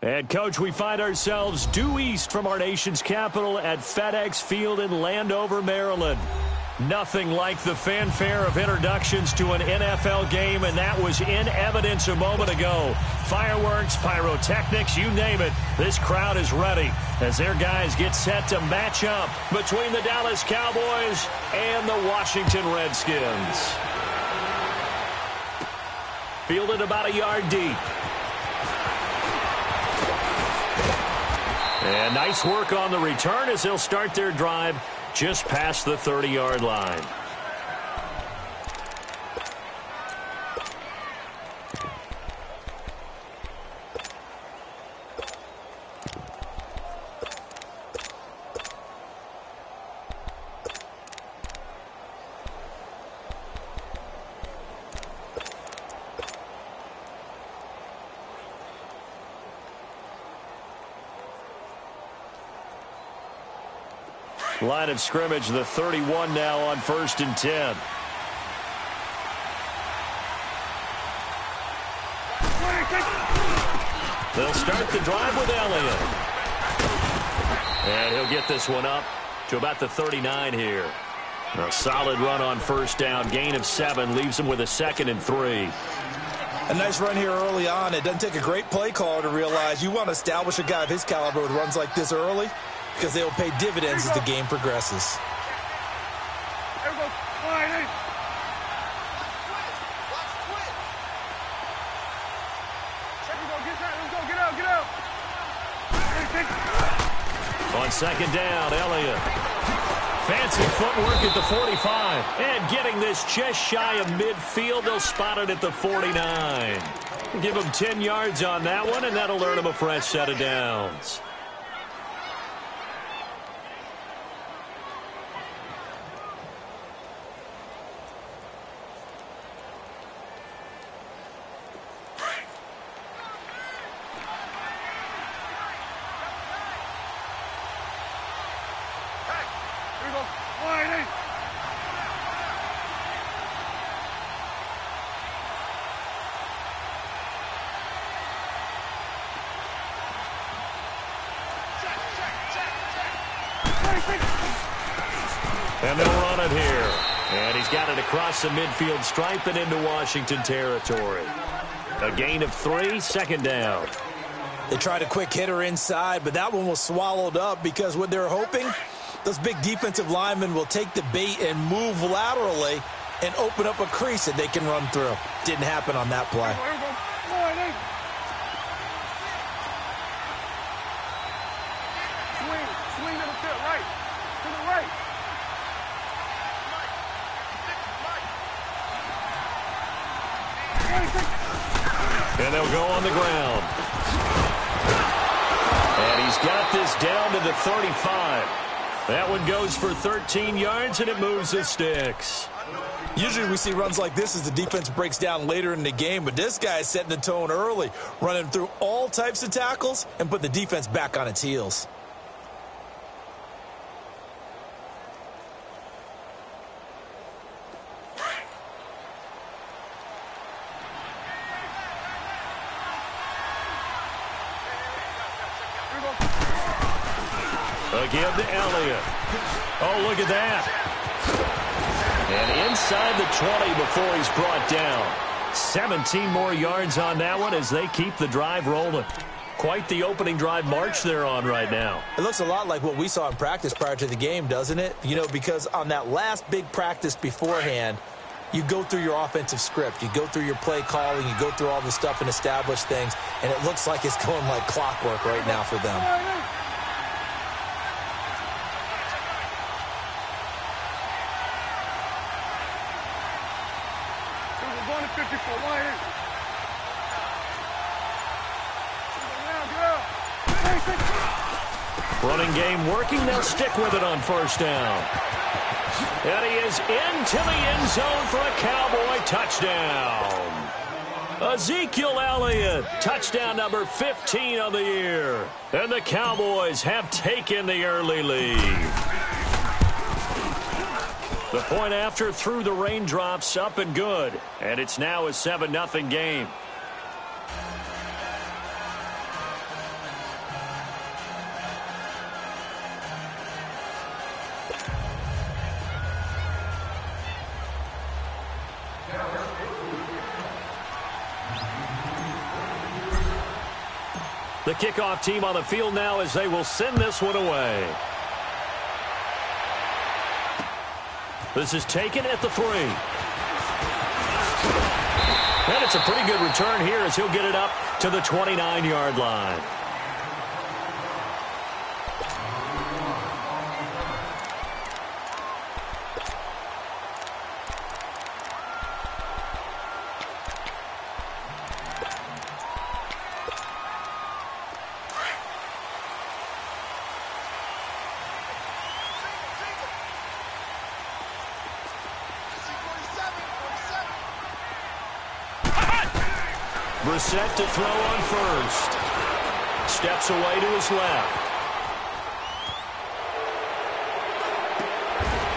And, Coach, we find ourselves due east from our nation's capital at FedEx Field in Landover, Maryland. Nothing like the fanfare of introductions to an NFL game, and that was in evidence a moment ago. Fireworks, pyrotechnics, you name it. This crowd is ready as their guys get set to match up between the Dallas Cowboys and the Washington Redskins. Fielded about a yard deep. And nice work on the return as they'll start their drive just past the 30-yard line. Line of scrimmage, the 31 now on 1st and 10. They'll start the drive with Elliott. And he'll get this one up to about the 39 here. A solid run on 1st down. Gain of 7 leaves him with a 2nd and 3. A nice run here early on. It doesn't take a great play caller to realize you want to establish a guy of his caliber with runs like this early, because they will pay dividends as the game progresses. There we go. On 2nd down, Elliott. Fancy footwork at the 45. And getting this just shy of midfield. They'll spot it at the 49. Give him 10 yards on that one, and that'll earn him a fresh set of downs. And they'll run it here. And he's got it across the midfield stripe and into Washington territory. A gain of 3, 2nd down. They tried a quick hitter inside, but that one was swallowed up because what they're hoping, those big defensive linemen will take the bait and move laterally and open up a crease that they can run through. Didn't happen on that play. Swing to the field, right. To the right. And they'll go on the ground. And he's got this down to the 35. That one goes for 13 yards, and it moves the sticks. Usually we see runs like this as the defense breaks down later in the game, but this guy is setting the tone early, running through all types of tackles and put the defense back on its heels. Again to Elliott. Oh, look at that. And inside the 20 before he's brought down. 17 more yards on that one as they keep the drive rolling. Quite the opening drive march they're on right now. It looks a lot like what we saw in practice prior to the game, doesn't it? You know, because on that last big practice beforehand, you go through your offensive script. You go through your play calling. You go through all the stuff and establish things. And it looks like it's going like clockwork right now for them. Running game working. They'll stick with it on 1st down. And he is into the end zone for a Cowboy touchdown. Ezekiel Elliott, touchdown number 15 of the year. And the Cowboys have taken the early lead. The point after through the raindrops, up and good. And it's now a 7-0 game. The kickoff team on the field now as they will send this one away. This is taken at the 3. And it's a pretty good return here as he'll get it up to the 29-yard line. Brissett to throw on first. Steps away to his left.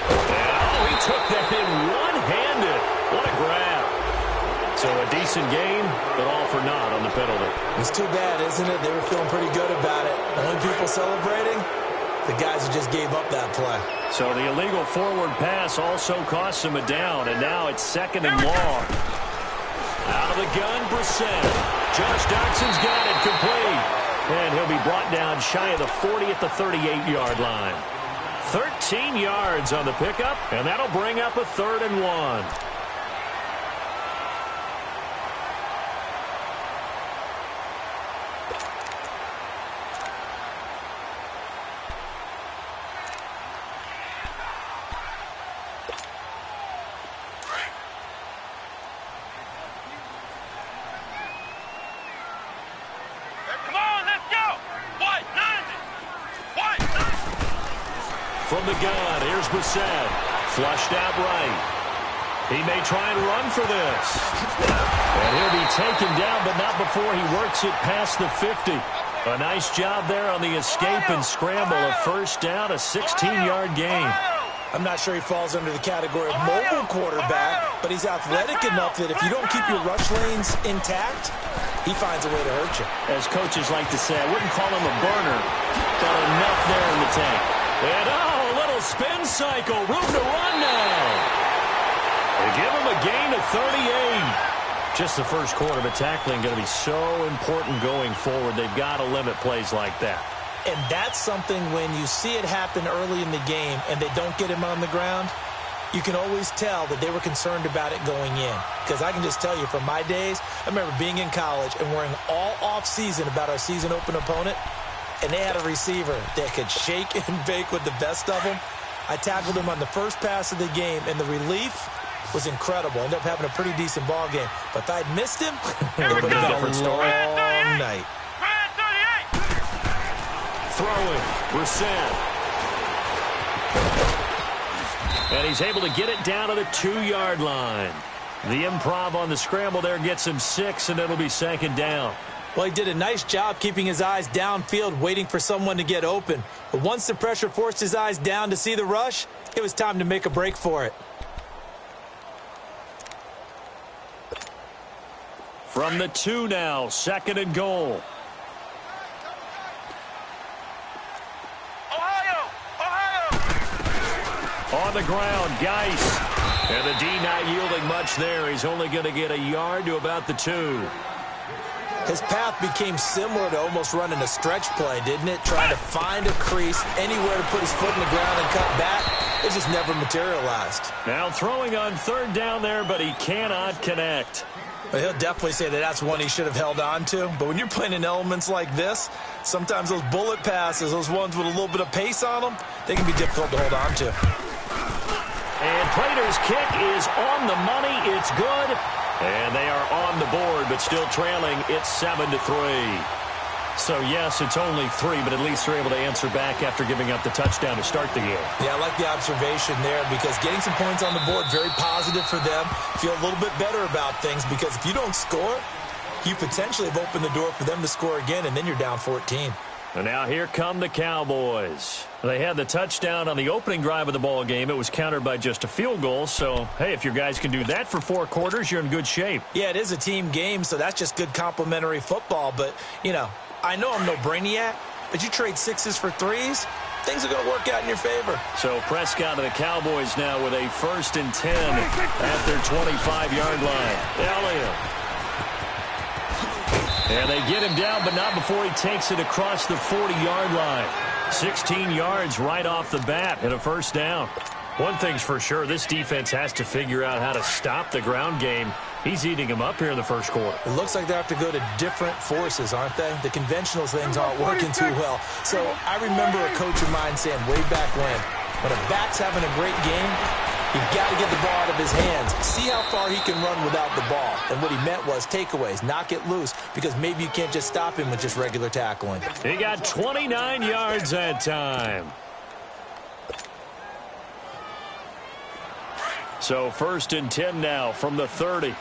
Oh, he took that in one-handed. What a grab. So a decent gain, but all for naught on the penalty. It's too bad, isn't it? They were feeling pretty good about it. The only people celebrating, the guys who just gave up that play. So the illegal forward pass also costs him a down, and now it's 2nd and long. Out of the gun, Brissett. Josh Doxson's got it complete. And he'll be brought down shy of the 40 at the 38-yard line. 13 yards on the pickup, and that'll bring up a 3rd and 1. From the gun, here's Brissett. Flushed out right. He may try and run for this. And he'll be taken down, but not before he works it past the 50. A nice job there on the escape and scramble. A first down, a 16-yard gain. I'm not sure he falls under the category of mobile quarterback, but he's athletic enough that if you don't keep your rush lanes intact, he finds a way to hurt you. As coaches like to say, I wouldn't call him a burner, but enough there in the tank. And a little spin cycle, room to run now. They give him a gain of 38. Just the first quarter, but tackling going to be so important going forward. They've got to limit plays like that. And that's something when you see it happen early in the game and they don't get him on the ground, you can always tell that they were concerned about it going in. Because I can just tell you from my days, I remember being in college and worrying all off-season about our season open opponent, and they had a receiver that could shake and bake with the best of them. I tackled him on the first pass of the game, and the relief was incredible. Ended up having a pretty decent ball game. But if I'd missed him, it would have been a different story all night. Throwing, Brissett. And he's able to get it down to the 2-yard line. The improv on the scramble there gets him 6, and it'll be 2nd down. Well, he did a nice job keeping his eyes downfield, waiting for someone to get open. But once the pressure forced his eyes down to see the rush, it was time to make a break for it. From the 2 now, 2nd and goal. On the ground, Geis. And the D not yielding much there. He's only going to get a yard to about the 2. His path became similar to almost running a stretch play, didn't it? Trying to find a crease, anywhere to put his foot in the ground and cut back. It just never materialized. Now throwing on 3rd down there, but he cannot connect. But he'll definitely say that that's one he should have held on to. But when you're playing in elements like this, sometimes those bullet passes, those ones with a little bit of pace on them, they can be difficult to hold on to. And Prater's kick is on the money. It's good. And they are on the board, but still trailing. It's 7-3. So, yes, it's only 3, but at least they're able to answer back after giving up the touchdown to start the game. Yeah, I like the observation there because getting some points on the board, very positive for them. Feel a little bit better about things because if you don't score, you potentially have opened the door for them to score again, and then you're down 14. And now here come the Cowboys. They had the touchdown on the opening drive of the ball game. It was countered by just a field goal. So, hey, if your guys can do that for 4 quarters, you're in good shape. Yeah, it is a team game, so that's just good complimentary football. But, you know, I know I'm no brainiac, but you trade 6s for 3s, things are going to work out in your favor. So Prescott and the Cowboys now with a 1st and 10 at their 25-yard line. Elliott. And they get him down, but not before he takes it across the 40-yard line. 16 yards right off the bat and a first down. One thing's for sure, this defense has to figure out how to stop the ground game. He's eating him up here in the first quarter. It looks like they have to go to different forces, aren't they? The conventional things aren't working too well. So I remember a coach of mine saying way back when a back's having a great game, you've got to get the ball out of his hands. See how far he can run without the ball. And what he meant was takeaways, knock it loose, because maybe you can't just stop him with just regular tackling. He got 29 yards that time. So 1st and 10 now from the 30.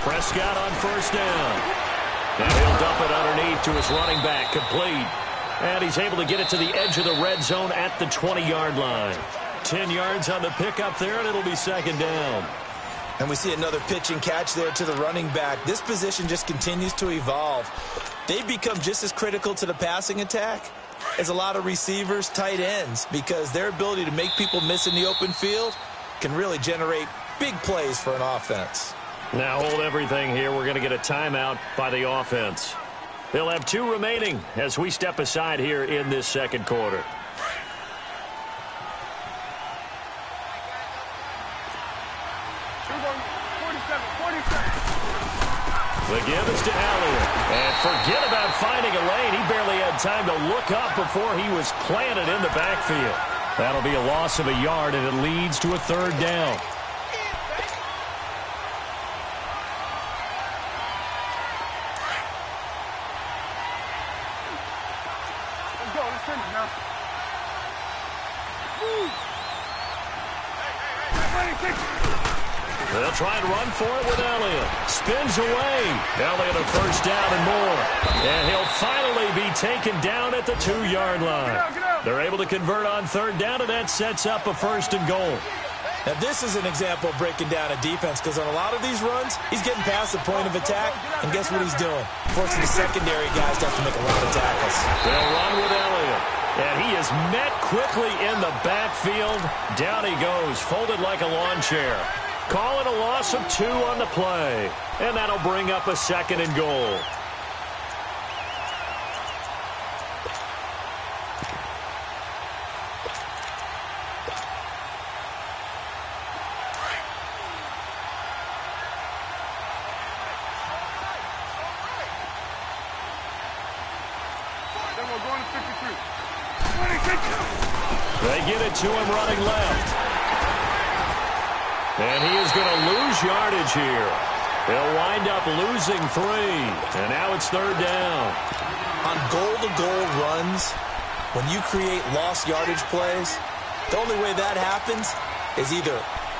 Prescott on first down. And he'll dump it underneath to his running back, complete. And he's able to get it to the edge of the red zone at the 20-yard line. 10 yards on the pickup there, and it'll be 2nd down. And we see another pitch and catch there to the running back. This position just continues to evolve. They've become just as critical to the passing attack as a lot of receivers, tight ends, because their ability to make people miss in the open field can really generate big plays for an offense. Now hold everything here. We're going to get a timeout by the offense. They'll have 2 remaining as we step aside here in this second quarter. The give is to Elliott. And forget about finding a lane. He barely had time to look up before he was planted in the backfield. That'll be a loss of a yard, and it leads to a 3rd down. Let's go. Let's finish now. They'll try and run for it with Elliott. Spins away. Elliott a first down and more. And he'll finally be taken down at the 2-yard line. They're able to convert on 3rd down, and that sets up a 1st and goal. Now, this is an example of breaking down a defense, because on a lot of these runs, he's getting past the point of attack, and guess what he's doing? Forcing the secondary guys to have to make a lot of tackles. They'll run with Elliott. And he is met quickly in the backfield. Down he goes, folded like a lawn chair. Calling a loss of 2 on the play. And that'll bring up a 2nd and goal. Then we're going to 53. They get it to him running left. And he is going to lose yardage here. He'll wind up losing 3. And now it's 3rd down. On goal-to-goal runs, when you create lost yardage plays, the only way that happens is either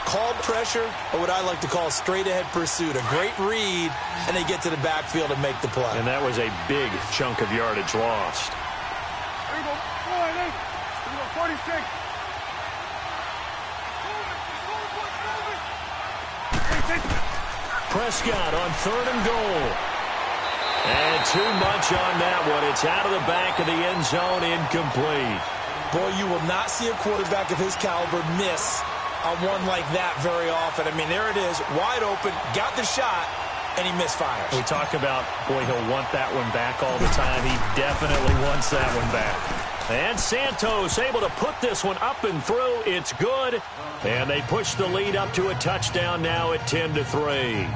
called pressure or what I like to call straight-ahead pursuit. A great read, and they get to the backfield and make the play. And that was a big chunk of yardage lost. Here we go. 46. Prescott on 3rd and goal. And too much on that one. It's out of the back of the end zone, incomplete. Boy, you will not see a quarterback of his caliber miss on one like that very often. I mean, there it is, wide open, got the shot, and he misfires. We talk about, boy, he'll want that one back all the time. He definitely wants that one back. And Santos able to put this one up and through. It's good. And they push the lead up to a touchdown now at 10-3.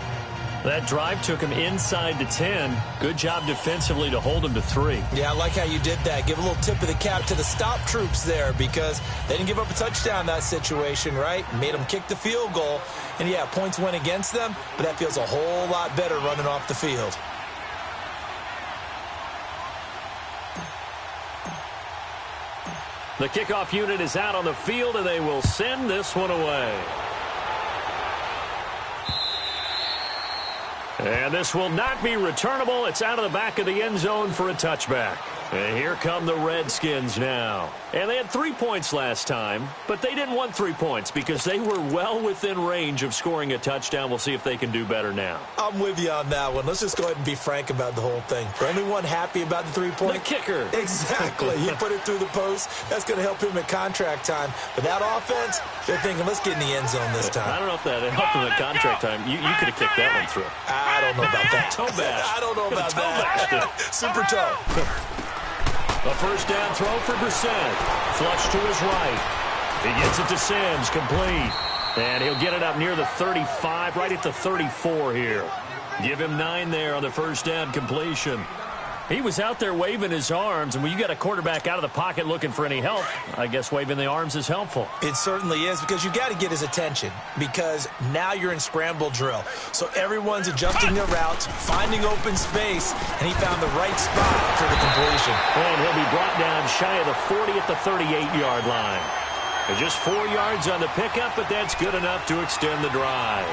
That drive took him inside the 10. Good job defensively to hold him to 3. Yeah, I like how you did that. Give a little tip of the cap to the stop troops there, because they didn't give up a touchdown in that situation, right? Made them kick the field goal. And, yeah, points went against them, but that feels a whole lot better running off the field. The kickoff unit is out on the field, and they will send this one away. And this will not be returnable. It's out of the back of the end zone for a touchback. And here come the Redskins now. And they had 3 points last time, but they didn't want 3 points because they were well within range of scoring a touchdown. We'll see if they can do better now. I'm with you on that one. Let's just go ahead and be frank about the whole thing. The only one happy about the 3-point? The kicker. Exactly. He put it through the post. That's going to help him at contract time. But that offense, they're thinking, let's get in the end zone this time. I don't know if that helped him at contract time. You could have kicked that one through. I don't know about that. Toe bash. I don't know about that. Super toe. A first down throw for Brissett. Flush to his right. He gets it to Sims, complete. And he'll get it up near the 35, right at the 34 here. Give him 9 there on the first down completion. He was out there waving his arms, and when you got a quarterback out of the pocket looking for any help, I guess waving the arms is helpful. It certainly is, because you got to get his attention, because now you're in scramble drill. So everyone's adjusting their routes, finding open space, and he found the right spot for the completion. And he'll be brought down shy of the 40 at the 38-yard line. And just 4 yards on the pickup, but that's good enough to extend the drive.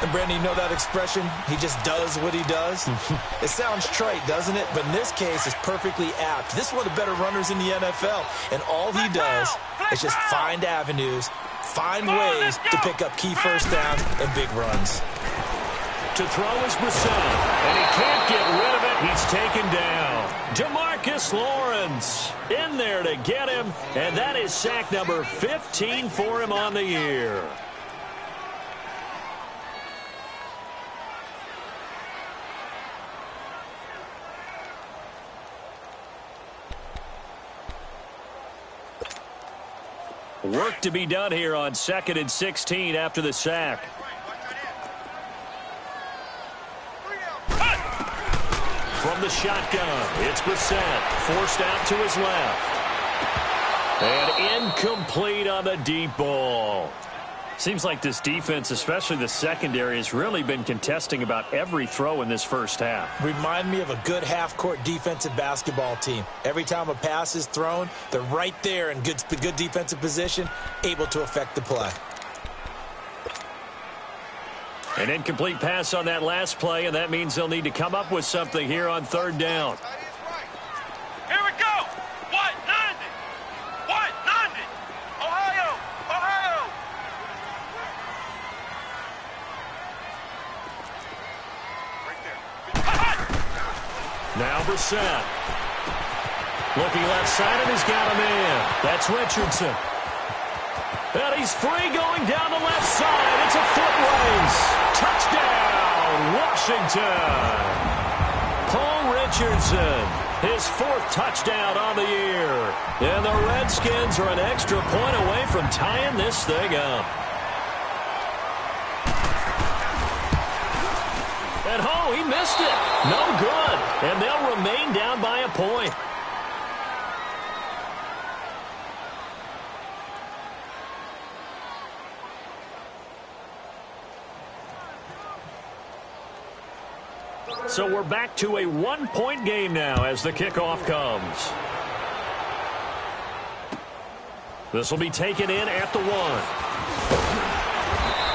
And, Brandon, you know that expression? He just does what he does? It sounds trite, doesn't it? But in this case, it's perfectly apt. This is one of the better runners in the NFL. And all he does is just find avenues, find ways to pick up key first downs and big runs. To throw is Brissett. And he can't get rid of it. He's taken down. Demarcus Lawrence in there to get him. And that is sack number 15 for him on the year. Work to be done here on 2nd and 16 after the sack. From the shotgun, it's Brissett. Forced out to his left. And incomplete on the deep ball. Seems like this defense, especially the secondary, has really been contesting about every throw in this first half. Remind me of a good half-court defensive basketball team. Every time a pass is thrown, they're right there in good defensive position, able to affect the play. An incomplete pass on that last play, and that means they'll need to come up with something here on 3rd down. Here we go. 190. 190. Ohio. Ohio. Now Brissett. Looking left side, and he's got a man. That's Richardson. And he's free going down the left side. It's a foot race. Touchdown, Washington. Paul Richardson, his 4th touchdown on the year. And the Redskins are an extra point away from tying this thing up. And oh, he missed it. No good. And they'll remain down by a point. So we're back to a 1-point game now as the kickoff comes. This will be taken in at the 1.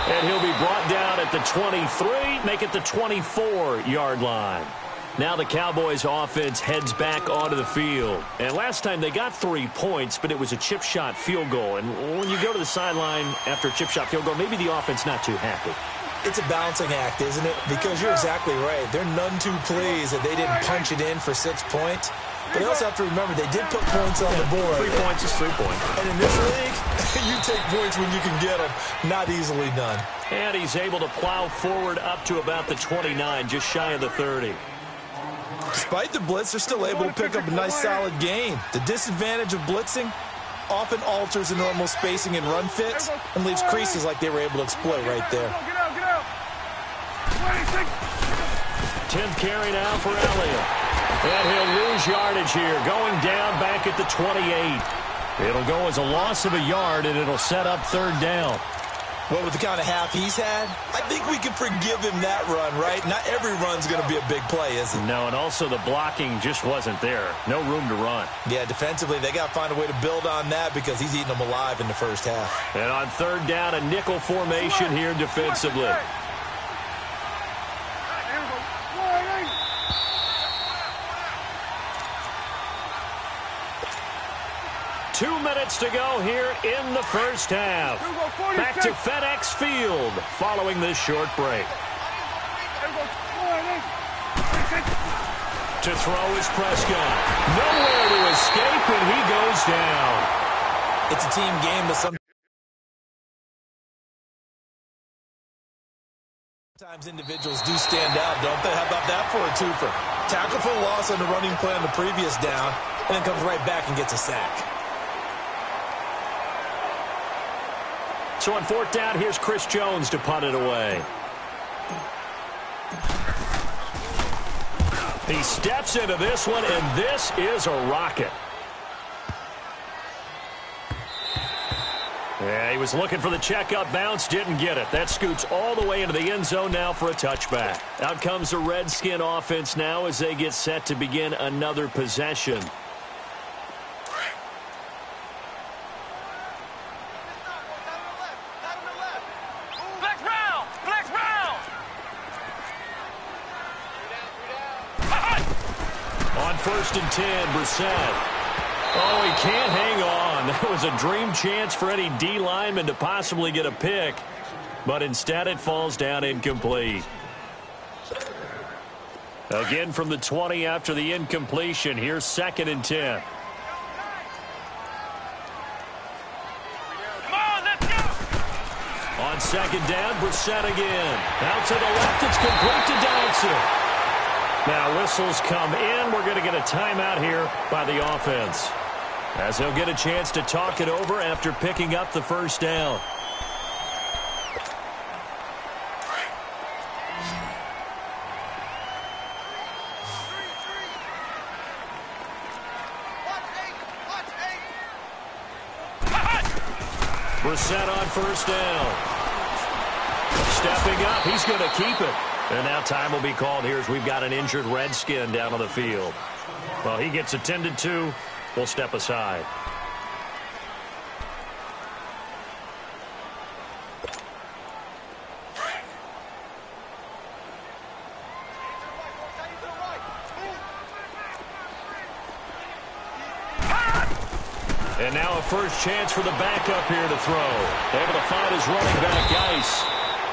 And he'll be brought down at the 23, make it the 24-yard line. Now the Cowboys offense heads back onto the field. And last time they got 3 points, but it was a chip shot field goal. And when you go to the sideline after a chip shot field goal, maybe the offense not too happy. It's a balancing act, isn't it? Because you're exactly right. They're none too pleased that they didn't punch it in for 6 points. But you also have to remember they did put points on the board. 3 points is 3 points. And in this league, you take points when you can get them. Not easily done. And he's able to plow forward up to about the 29, just shy of the 30. Despite the blitz, they're still able to pick up a nice solid gain. The disadvantage of blitzing often alters the normal spacing and run fits and leaves creases like they were able to exploit right there. Get out, get out. 10th carry now for Elliott. And he'll lose yardage here, going down back at the 28. It'll go as a loss of a yard, and it'll set up 3rd down. Well, with the kind of half he's had, I think we can forgive him that run, right? Not every run's going to be a big play, is it? No, and also the blocking just wasn't there. No room to run. Yeah, defensively, they got to find a way to build on that because he's eating them alive in the first half. And on 3rd down, a nickel formation here defensively. 2 minutes to go here in the first half. Back to FedEx Field following this short break. To throw is Prescott. Nowhere to escape, and he goes down. It's a team game, but sometimes individuals do stand out, don't they? How about that for a twofer? Tackle for loss on the running play on the previous down, and then comes right back and gets a sack. So on fourth down, here's Chris Jones to punt it away. He steps into this one, and this is a rocket. Yeah, he was looking for the checkup bounce, didn't get it. That scoots all the way into the end zone now for a touchback. Out comes the Redskin offense now as they get set to begin another possession. First and 10, Brissett. Oh, he can't hang on. That was a dream chance for any D lineman to possibly get a pick, but instead it falls down incomplete. Again from the 20 after the incompletion. Here's second and 10. Come on, let's go. On second down, Brissett again. Out to the left, it's complete to Dodson. Now whistles come in. We're going to get a timeout here by the offense, as they'll get a chance to talk it over after picking up the first down. Brissett on first down. Stepping up, he's going to keep it. And now time will be called here as we've got an injured Redskin down on the field. Well, he gets attended to. We'll step aside. And now a first chance for the backup here to throw. Able to find his running back, Geis.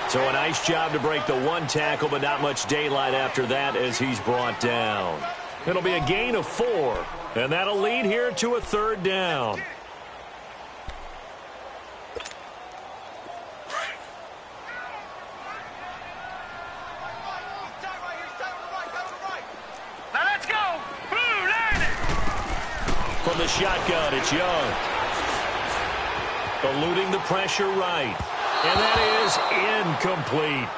So a nice job to break the one tackle, but not much daylight after that as he's brought down. It'll be a gain of 4, and that'll lead here to a third down. Now let's go. Blue, line it. From the shotgun, it's Young. Eluding the pressure right. And that is incomplete.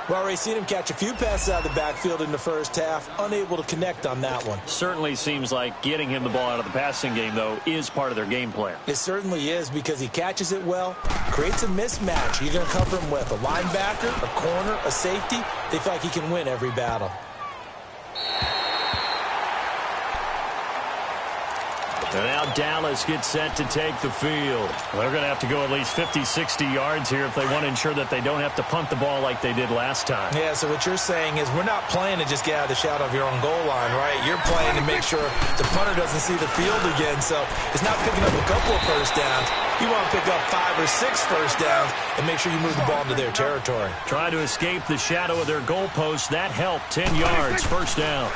Well, already seen him catch a few passes out of the backfield in the first half. Unable to connect on that one. Certainly seems like getting him the ball out of the passing game, though, is part of their game plan. It certainly is, because he catches it well, creates a mismatch. You're going to cover him with a linebacker, a corner, a safety. They feel like he can win every battle. And now Dallas gets set to take the field. They're going to have to go at least 50, 60 yards here if they want to ensure that they don't have to punt the ball like they did last time. Yeah, so what you're saying is we're not playing to just get out of the shadow of your own goal line, right? You're playing to make sure the punter doesn't see the field again. So it's not picking up a couple of first downs. You want to pick up 5 or 6 first downs and make sure you move the ball into their territory. Try to escape the shadow of their goalpost. That helped. 10 yards, first down.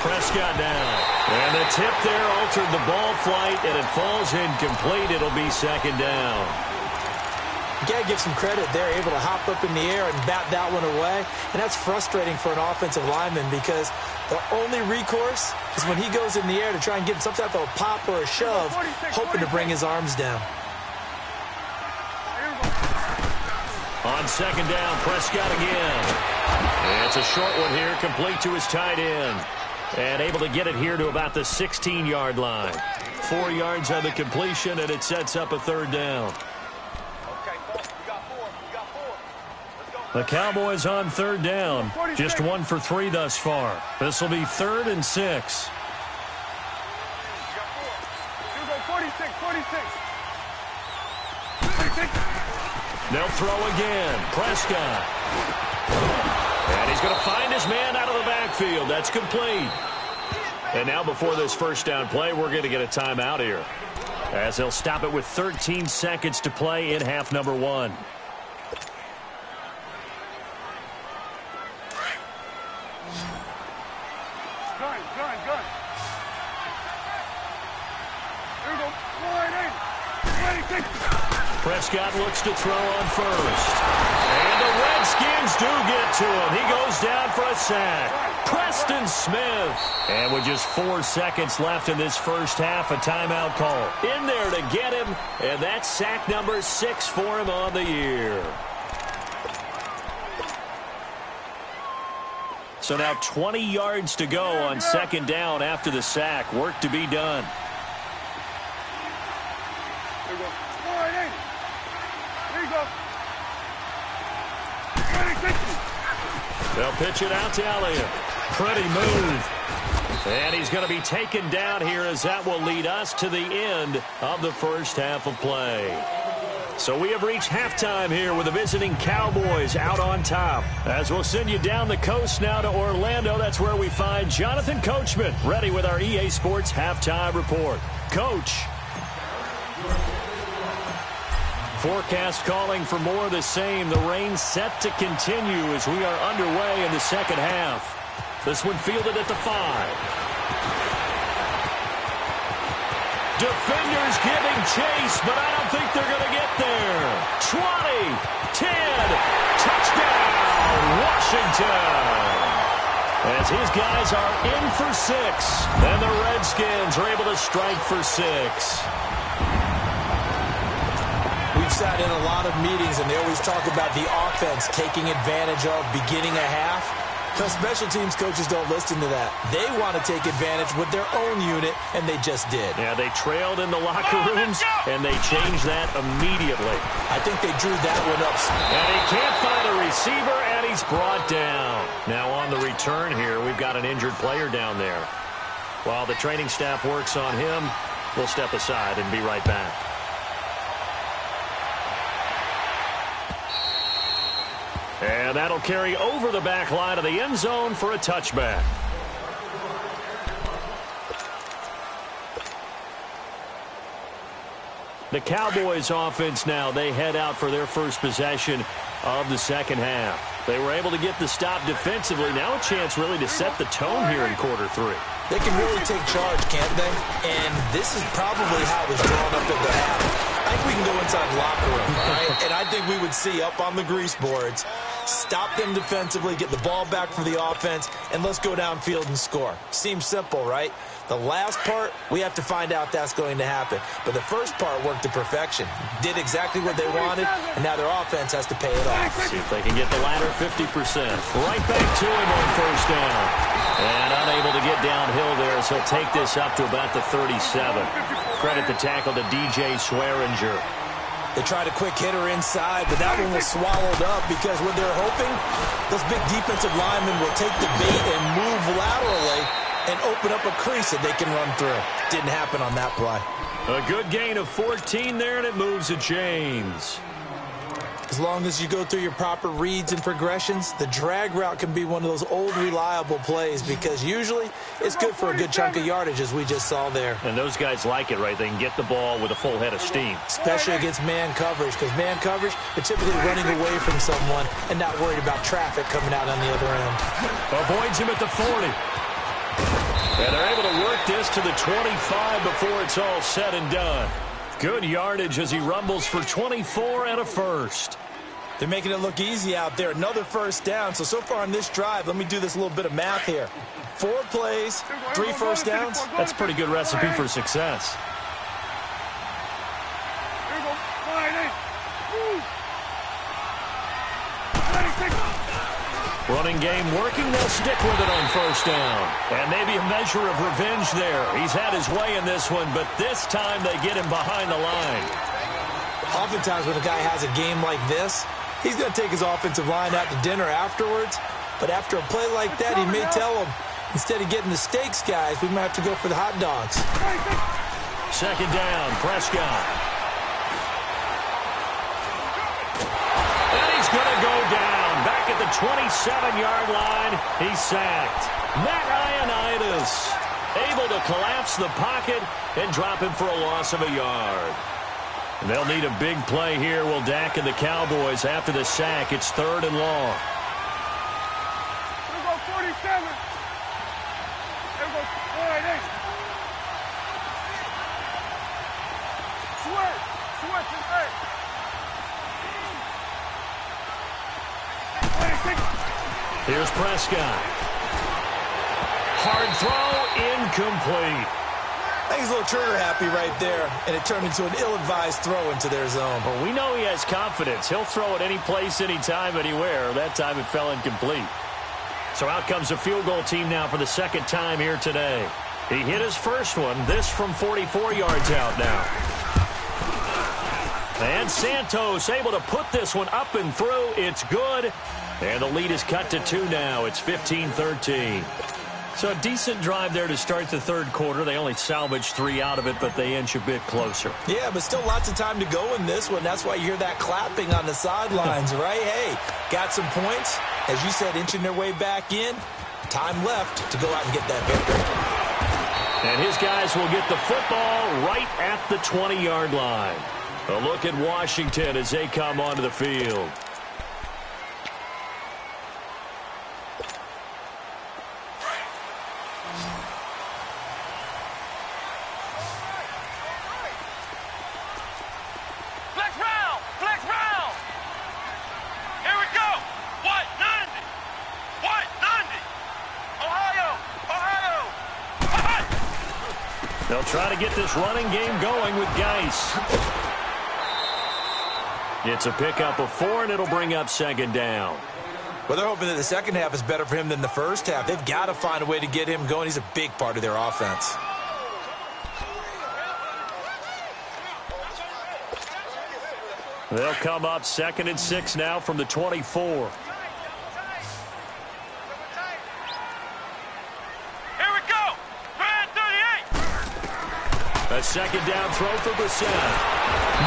Prescott down. And the tip there altered the ball flight, and it falls incomplete. It'll be second down. You got to give some credit. They're able to hop up in the air and bat that one away. And that's frustrating for an offensive lineman because the only recourse is when he goes in the air to try and get some type of a pop or a shove, hoping to bring his arms down. On second down, Prescott again. And it's a short one here, complete to his tight end. And able to get it here to about the 16-yard line. 4 yards on the completion, and it sets up a third down. The Cowboys on third down. Just 1 for 3 thus far. This will be 3rd and 6. 46. They'll throw again. Prescott. And he's going to find his man out of the backfield. That's complete. And now before this first down play, we're going to get a timeout here. as they'll stop it with 13 seconds to play in half number 1. Gun. Here we go. Wide in. Prescott looks to throw on first. And the Redskins do get to him. He goes down for a sack. Preston Smith. And with just 4 seconds left in this first half, a timeout call. In there to get him, and that's sack number 6 for him on the year. So now 20 yards to go on second down after the sack. Work to be done. Here we go. Wide in. Here you go. They'll pitch it out to Elliott. Pretty move. And he's going to be taken down here as that will lead us to the end of the first half of play. So we have reached halftime here with the visiting Cowboys out on top. As we'll send you down the coast now to Orlando, that's where we find Jonathan Coachman ready with our EA Sports halftime report. Coach. Forecast calling for more of the same. The rain set to continue as we are underway in the second half. This one fielded at the 5. Defenders giving chase, but I don't think they're going to get there. 20, 10, touchdown, Washington. As his guys are in for 6, and the Redskins are able to strike for 6. We've sat in a lot of meetings, and they always talk about the offense taking advantage of beginning a half. Because special teams coaches don't listen to that. They want to take advantage with their own unit, and they just did. Yeah, they trailed in the locker rooms, and they changed that immediately. I think they drew that one up. And he can't find a receiver, and he's brought down. Now on the return here, we've got an injured player down there. While the training staff works on him, we'll step aside and be right back. And that'll carry over the back line of the end zone for a touchback. The Cowboys offense now, they head out for their first possession of the second half. They were able to get the stop defensively. Now a chance really to set the tone here in quarter 3. They can really take charge, can't they? And this is probably how it was drawn up at the half. I think we can go inside the locker room, all right? And I think we would see up on the grease boards, stop them defensively, get the ball back for the offense, and let's go downfield and score. Seems simple, right? The last part, we have to find out that's going to happen. But the first part worked to perfection. Did exactly what they wanted, and now their offense has to pay it off. See if they can get the latter 50%. Right back to him on first down. And unable to get downhill there, so he'll take this up to about the 37. Credit the tackle to DJ Swearinger. They tried a quick hitter inside, but that one was swallowed up because what they're hoping, those big defensive linemen will take the bait and move laterally and open up a crease that they can run through. Didn't happen on that play. A good gain of 14 there, and it moves the chains. As long as you go through your proper reads and progressions, the drag route can be one of those old reliable plays because usually it's good for a good chunk of yardage, as we just saw there. And those guys like it, right? They can get the ball with a full head of steam. Especially against man coverage, because man coverage, they're typically running away from someone and not worried about traffic coming out on the other end. Avoids him at the 40. And they're able to work this to the 25 before it's all said and done. Good yardage as he rumbles for 24 and a first. They're making it look easy out there. Another first down. So far on this drive, let me do this little bit of math here. 4 plays, 3 first downs. That's a pretty good recipe for success. Here we go. Wide in. Running game working. They'll stick with it on first down. And maybe a measure of revenge there. He's had his way in this one, but this time they get him behind the line. Oftentimes when a guy has a game like this, he's going to take his offensive line out to dinner afterwards. But after a play like that, he may tell them, instead of getting the steaks, guys, we might have to go for the hot dogs. Second down, Prescott. And he's going to go down. Back at the 27-yard line, he's sacked. Matt Ioannidis. Able to collapse the pocket and drop him for a loss of a yard. They'll need a big play here, will Dak and the Cowboys. After the sack, it's 3rd and long. Here we go 47. Here we go 48. Switch and hey. 26. Here's Prescott. Hard throw, incomplete. I think he's a little trigger happy right there, and it turned into an ill-advised throw into their zone. Well, we know he has confidence. He'll throw it any place, anytime, anywhere. That time it fell incomplete. So out comes a field goal team now for the 2nd time here today. He hit his first one, this from 44 yards out now. And Santos able to put this one up and through. It's good. And the lead is cut to 2 now. It's 15-13. So a decent drive there to start the 3rd quarter. They only salvaged 3 out of it, but they inch a bit closer. Yeah, but still lots of time to go in this one. That's why you hear that clapping on the sidelines, right? Hey, got some points. As you said, inching their way back in. Time left to go out and get that victory. And his guys will get the football right at the 20-yard line. A look at Washington as they come onto the field. They'll try to get this running game going with Geis. It's a pickup of 4, and it'll bring up 2nd down. Well, they're hoping that the second half is better for him than the first half. They've got to find a way to get him going. He's a big part of their offense. They'll come up 2nd and 6 now from the 24. A 2nd down throw for Brissett.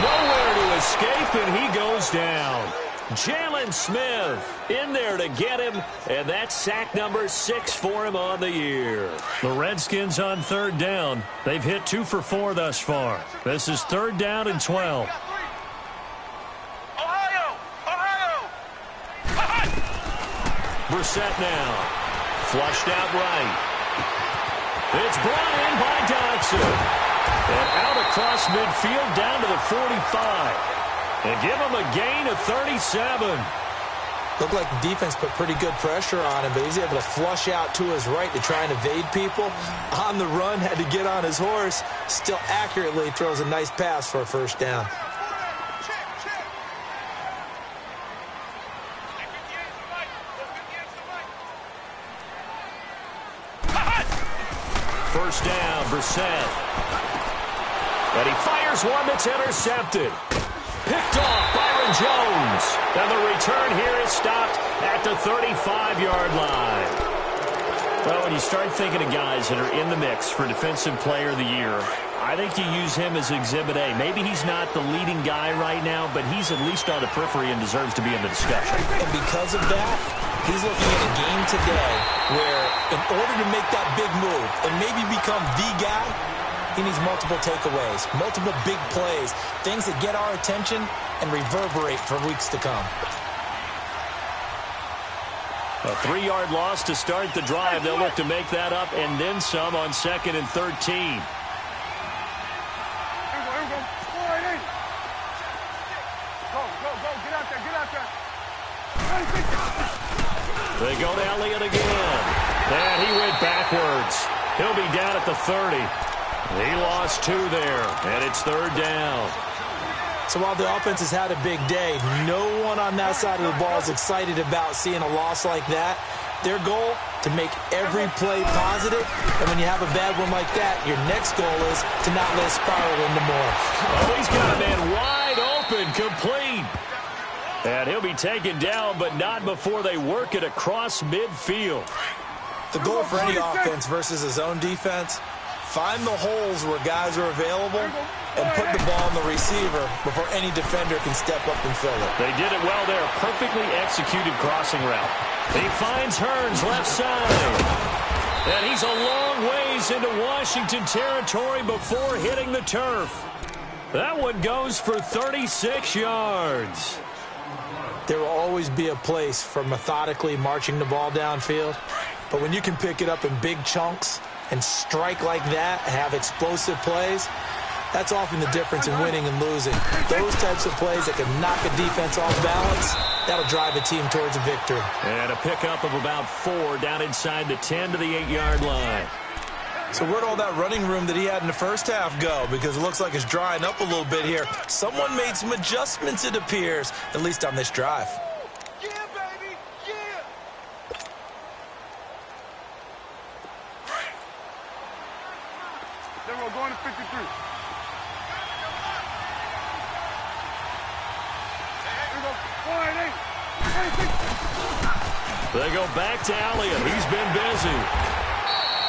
Nowhere to escape, and he goes down. Jalen Smith in there to get him, and that's sack number 6 for him on the year. The Redskins on 3rd down. They've hit 2 for 4 thus far. This is 3rd down and 12. Brissett now. Flushed out right. It's brought in by Dodson. And out across midfield down to the 45. And give him a gain of 37. Looked like the defense put pretty good pressure on him, but he's able to flush out to his right to try and evade people. On the run, had to get on his horse. Still accurately throws a nice pass for a 1st down. First down, Brissett. And he fires one that's intercepted. Picked off Byron Jones. And the return here is stopped at the 35-yard line. Well, when you start thinking of guys that are in the mix for Defensive Player of the Year, I think you use him as Exhibit A. Maybe he's not the leading guy right now, but he's at least on the periphery and deserves to be in the discussion. And because of that, he's looking at a game today where in order to make that big move and maybe become the guy, he needs multiple takeaways, multiple big plays, things that get our attention and reverberate for weeks to come. A 3-yard loss to start the drive. They'll look to make that up and then some on 2nd and 13. Here we go. 48. Go, get out there. They go to Elliott again. And he went backwards. He'll be down at the 30. He lost 2 there, and it's 3rd down. So while the offense has had a big day, no one on that side of the ball is excited about seeing a loss like that. Their goal, to make every play positive, and when you have a bad one like that, your next goal is to not let it spiral into more. Oh, he's got a man wide open, complete. And he'll be taken down, but not before they work it across midfield. The goal for any offense versus his own defense, find the holes where guys are available and put the ball on the receiver before any defender can step up and fill it. They did it well there. Perfectly executed crossing route. He finds Hearns left side. And he's a long ways into Washington territory before hitting the turf. That one goes for 36 yards. There will always be a place for methodically marching the ball downfield. But when you can pick it up in big chunks and strike like that, have explosive plays, that's often the difference in winning and losing. Those types of plays that can knock a defense off balance, that'll drive a team towards a victory. And a pickup of about 4 down inside the 10 to the 8-yard line. So where'd all that running room that he had in the first half go? Because it looks like it's drying up a little bit here. Someone made some adjustments, it appears, at least on this drive. Yeah, baby, yeah. Then we're going to 53. Here we go. 4-8. They go back to Elliott. He's been busy.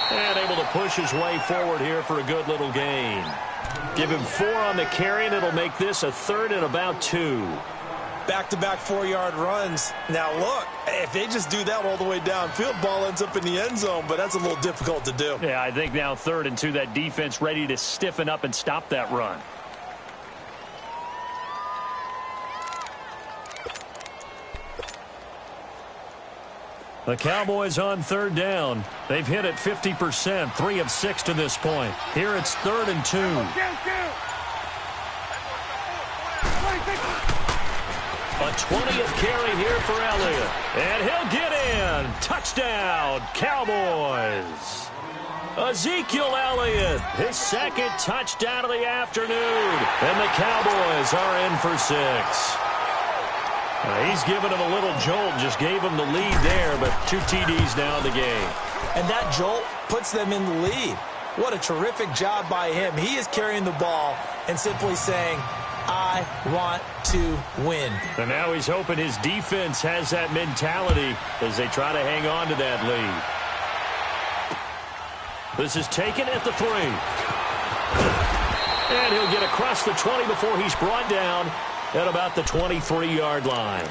And able to push his way forward here for a good little gain. Give him 4 on the carry, and it'll make this a 3rd and about 2. Back-to-back 4-yard runs. Now, look, if they just do that all the way downfield, ball ends up in the end zone, but that's a little difficult to do. Yeah, I think now 3rd and 2, that defense ready to stiffen up and stop that run. The Cowboys on 3rd down. They've hit it 50%, 3 of 6 to this point. Here it's 3rd and 2. A 20th carry here for Elliott. And he'll get in. Touchdown, Cowboys. Ezekiel Elliott, his 2nd touchdown of the afternoon. And the Cowboys are in for 6. He's given him a little jolt, just gave him the lead there, but 2 TDs now in the game. And that jolt puts them in the lead. What a terrific job by him. He is carrying the ball and simply saying, I want to win. And now he's hoping his defense has that mentality as they try to hang on to that lead. This is taken at the 3. And he'll get across the 20 before he's brought down at about the 23-yard line.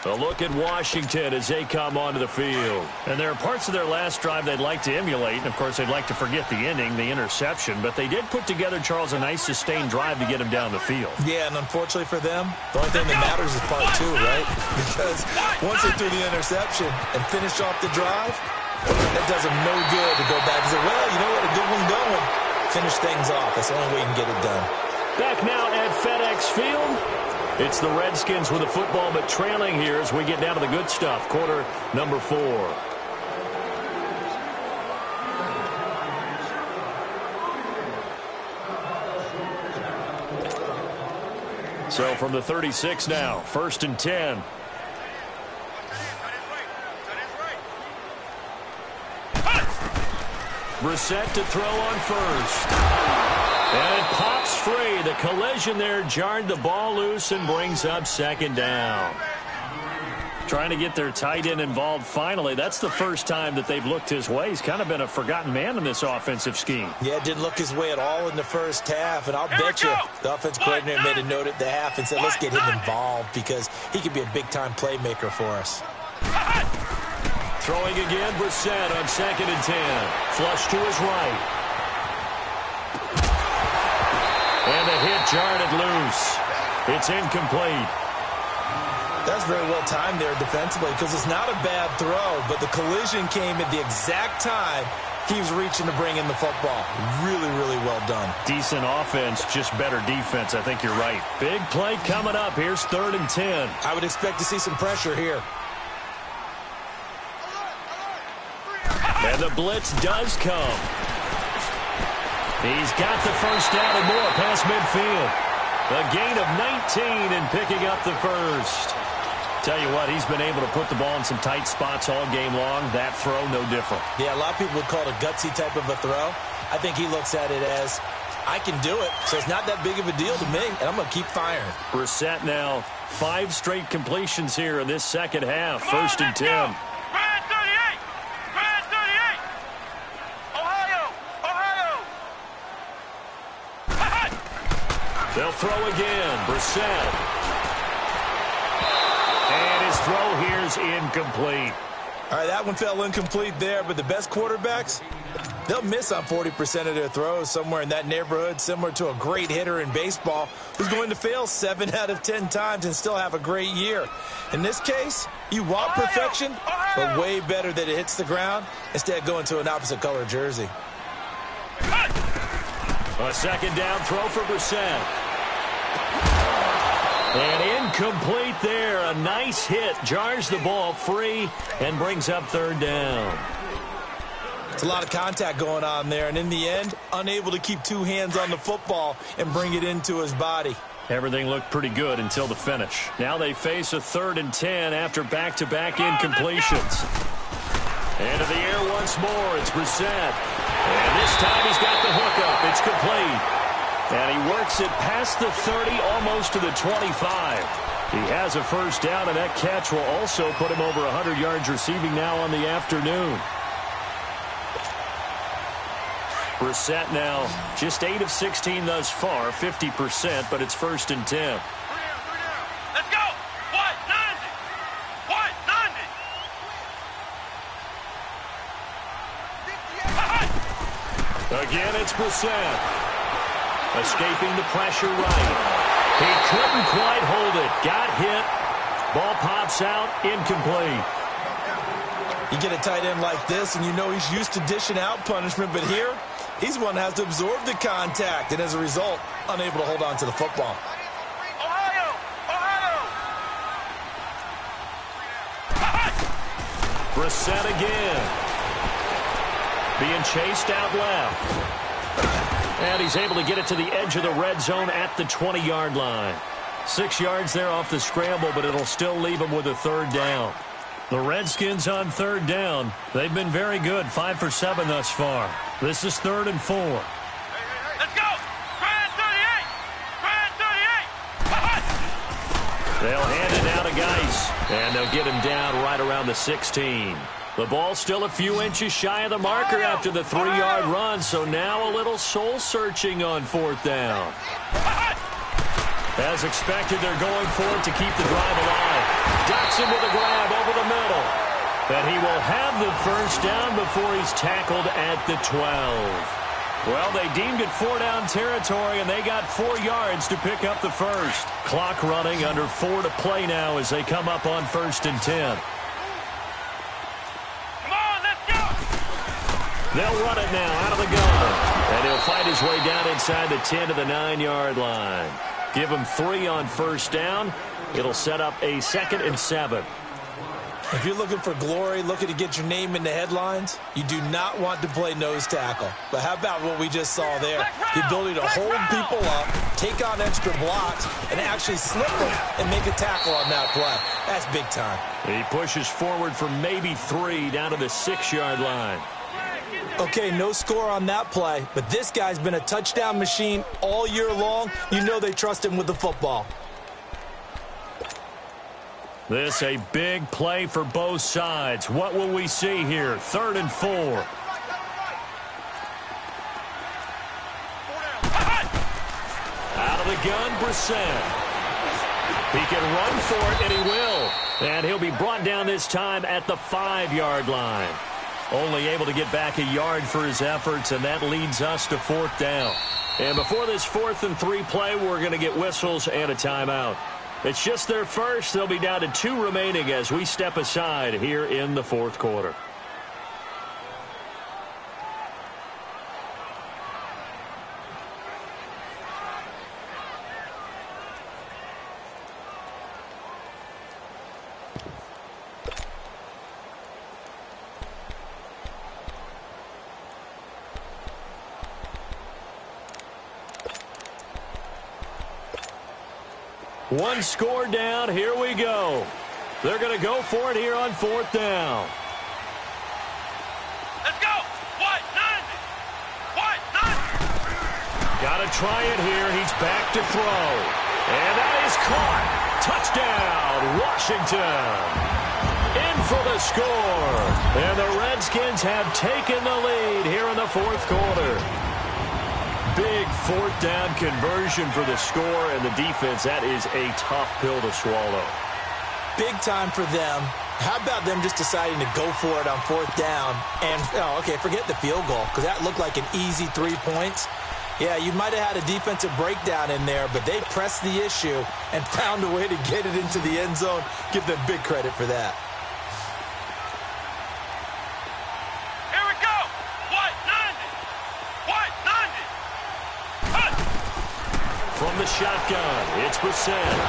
A look at Washington as they come onto the field. And there are parts of their last drive they'd like to emulate. And, of course, they'd like to forget the ending, the interception. But they did put together, Charles, a nice sustained drive to get him down the field. Yeah, and unfortunately for them, the only thing that matters is part 2, right? Because once they threw the interception and finished off the drive, that does them no good to go back and say, well, you know what, a good one going. Finish things off. That's the only way you can get it done. Back now at FedEx Field. It's the Redskins with the football, but trailing here as we get down to the good stuff. Quarter number 4. So from the 36 now, 1st and 10. Brissett to throw on first. And it pops free. The collision there jarred the ball loose and brings up 2nd down. Trying to get their tight end involved finally. That's the first time that they've looked his way. He's kind of been a forgotten man in this offensive scheme. Yeah, didn't look his way at all in the first half. And I'll bet you the offensive coordinator made a note at the half and said, let's get him involved because he could be a big-time playmaker for us. Throwing again, Brissett on 2nd and 10. Flush to his right. And the hit jarred it loose. It's incomplete. That's very well timed there defensively because it's not a bad throw, but the collision came at the exact time he was reaching to bring in the football. Really, really well done. Decent offense, just better defense. I think you're right. Big play coming up. Here's 3rd and 10. I would expect to see some pressure here. And the blitz does come. He's got the first down and more past midfield. A gain of 19 and picking up the first. Tell you what, he's been able to put the ball in some tight spots all game long. That throw, no different. Yeah, a lot of people would call it a gutsy type of a throw. I think he looks at it as, I can do it, so it's not that big of a deal to me, and I'm going to keep firing. Brissett now, 5 straight completions here in this second half. 1st and 10. They'll throw again. Brissett. And his throw here is incomplete. All right, that one fell incomplete there, but the best quarterbacks, they'll miss on 40% of their throws, somewhere in that neighborhood, similar to a great hitter in baseball who's going to fail 7 out of 10 times and still have a great year. In this case, you want perfection, but way better that it hits the ground instead of going to an opposite color jersey. A second down throw for Brissett. And incomplete there. A nice hit. Jars the ball free and brings up third down. It's a lot of contact going on there, and in the end, unable to keep 2 hands on the football and bring it into his body. Everything looked pretty good until the finish. Now they face a 3rd and 10 after back-to-back incompletions. Into the air once more. It's Brissett. And this time he's got the hookup. It's complete. And he works it past the 30, almost to the 25. He has a first down, and that catch will also put him over 100 yards receiving now on the afternoon. Brissett now just 8 of 16 thus far, 50%, but it's 1st and 10. Let's go! What? 90! What? 90! Again, it's Brissett. Escaping the pressure right. He couldn't quite hold it. Got hit. Ball pops out. Incomplete. You get a tight end like this, and you know he's used to dishing out punishment, but here, he's the one that has to absorb the contact, and as a result, unable to hold on to the football. Ohio! Ohio! Brissett again. Being chased out left. And he's able to get it to the edge of the red zone at the 20-yard line. 6 yards there off the scramble, but it'll still leave him with a 3rd down. The Redskins on 3rd down. They've been very good, 5 for 7 thus far. This is 3rd and 4. Let's go! Grand 38! Grand 38! They'll hand it down to Geis, and they'll get him down right around the 16. The ball still a few inches shy of the marker after the 3-yard run, so now a little soul-searching on 4th down. As expected, they're going for it to keep the drive alive. Dotson with a grab over the middle. And he will have the first down before he's tackled at the 12. Well, they deemed it 4-down territory, and they got 4 yards to pick up the first. Clock running, under 4 to play now as they come up on 1st and 10. They'll run it now out of the gun. And he'll fight his way down inside the 10 to the 9-yard line. Give him 3 on 1st down. It'll set up a 2nd and 7. If you're looking for glory, looking to get your name in the headlines, you do not want to play nose tackle. But how about what we just saw there? The ability to hold people up, take on extra blocks, and actually slip them and make a tackle on that play. That's big time. He pushes forward for maybe 3 down to the 6-yard line. Okay, no score on that play, but this guy's been a touchdown machine all year long. You know they trust him with the football. This a big play for both sides. What will we see here? 3rd and 4. Out of the gun, Brissett. He can run for it, and he will. And he'll be brought down this time at the 5-yard line. Only able to get back a yard for his efforts, and that leads us to 4th down. And before this 4th and 3 play, we're going to get whistles and a timeout. It's just their first. They'll be down to 2 remaining as we step aside here in the 4th quarter. One score down. Here we go. They're going to go for it here on 4th down. Let's go! What? 90! What? 90! Got to try it here. He's back to throw. And that is caught. Touchdown, Washington. In for the score. And the Redskins have taken the lead here in the 4th quarter. Big 4th down conversion for the score, and the defense, that is a tough pill to swallow. Big time for them. How about them just deciding to go for it on 4th down and, forget the field goal because that looked like an easy 3 points. Yeah, you might have had a defensive breakdown in there, but they pressed the issue and found a way to get it into the end zone. Give them big credit for that. Here we go. White 90. Cut. From the shotgun, it's Brissett.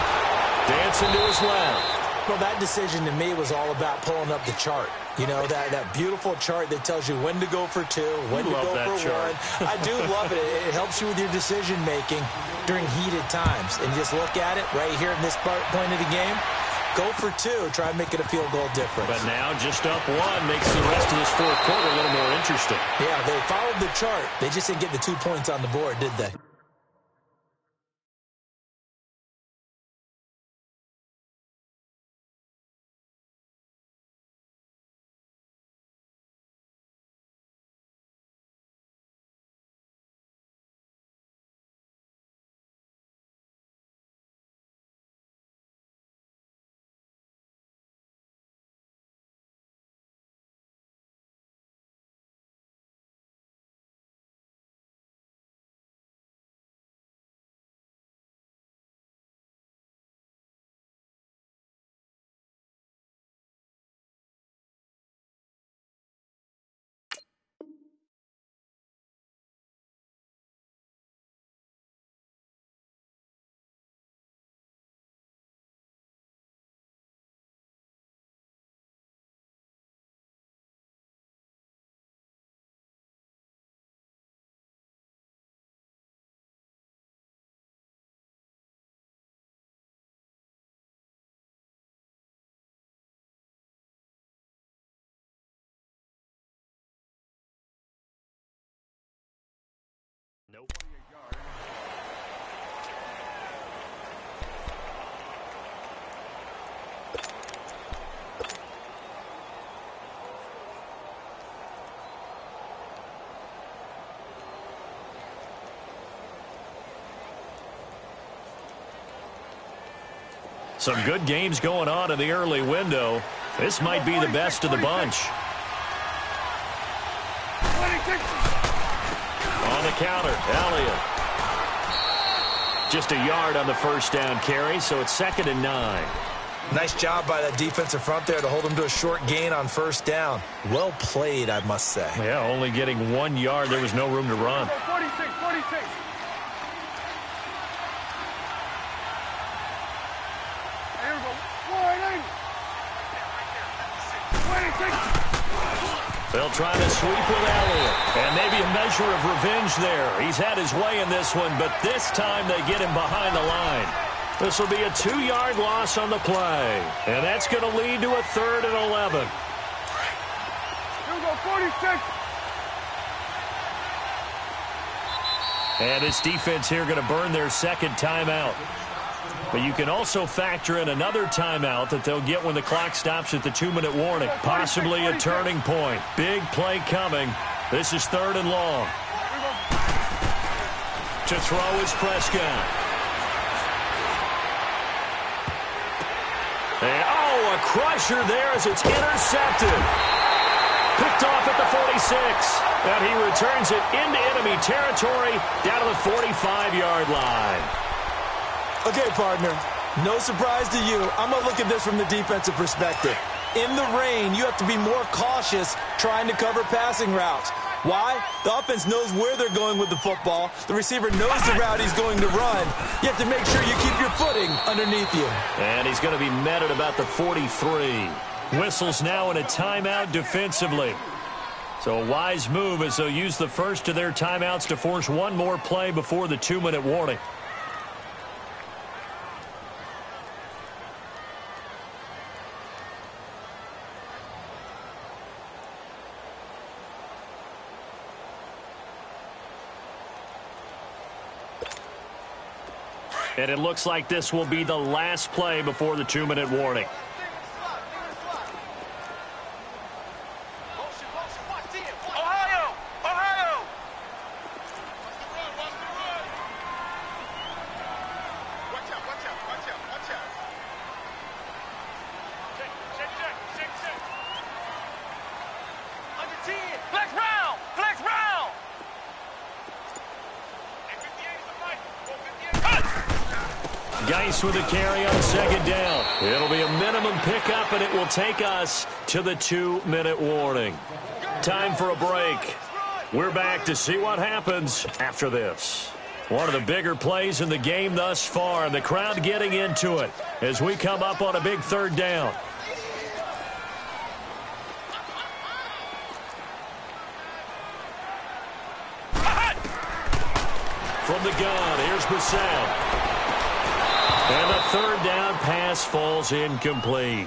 Dancing to his left. Well, that decision to me was all about pulling up the chart. You know, that beautiful chart that tells you when to go for 2, when to go for chart. 1. I do love it. It helps you with your decision-making during heated times. And just look at it right here in this point of the game. Go for 2. Try and make it a field goal difference. But now just up 1 makes the rest of this 4th quarter a little more interesting. Yeah, they followed the chart. They just didn't get the 2 points on the board, did they? Nope. Some good games going on in the early window. This might be the best of the bunch. On the counter, Elliott. Just a yard on the first down carry, so it's 2nd and 9. Nice job by that defensive front there to hold them to a short gain on 1st down. Well played, I must say. Yeah, only getting 1 yard. There was no room to run. 46. Here we go. 26. They'll try to sweep with Elliott. And maybe a measure of revenge there. He's had his way in this one, but this time they get him behind the line. This will be a 2-yard loss on the play. And that's going to lead to a 3rd and 11. Here we go. 46. And this defense here going to burn their 2nd timeout. But you can also factor in another timeout that they'll get when the clock stops at the 2-minute warning. Possibly a turning point. Big play coming. This is 3rd and long. To throw is Prescott. And, a crusher there as it's intercepted. Picked off at the 46. And he returns it into enemy territory down to the 45-yard line. Okay, partner, no surprise to you. I'm going to look at this from the defensive perspective. In the rain, you have to be more cautious trying to cover passing routes. Why? The offense knows where they're going with the football. The receiver knows the route he's going to run. You have to make sure you keep your footing underneath you. And he's going to be met at about the 43. Whistles now in a timeout defensively. So a wise move as they'll use the first of their timeouts to force one more play before the 2-minute warning. And it looks like this will be the last play before the 2-minute warning. Geis with a carry on second down. It'll be a minimum pickup, and it will take us to the 2-minute warning. Time for a break. We're back to see what happens after this. One of the bigger plays in the game thus far, and the crowd getting into it as we come up on a big third down. From the gun, here's Brissett. And the third down pass falls incomplete.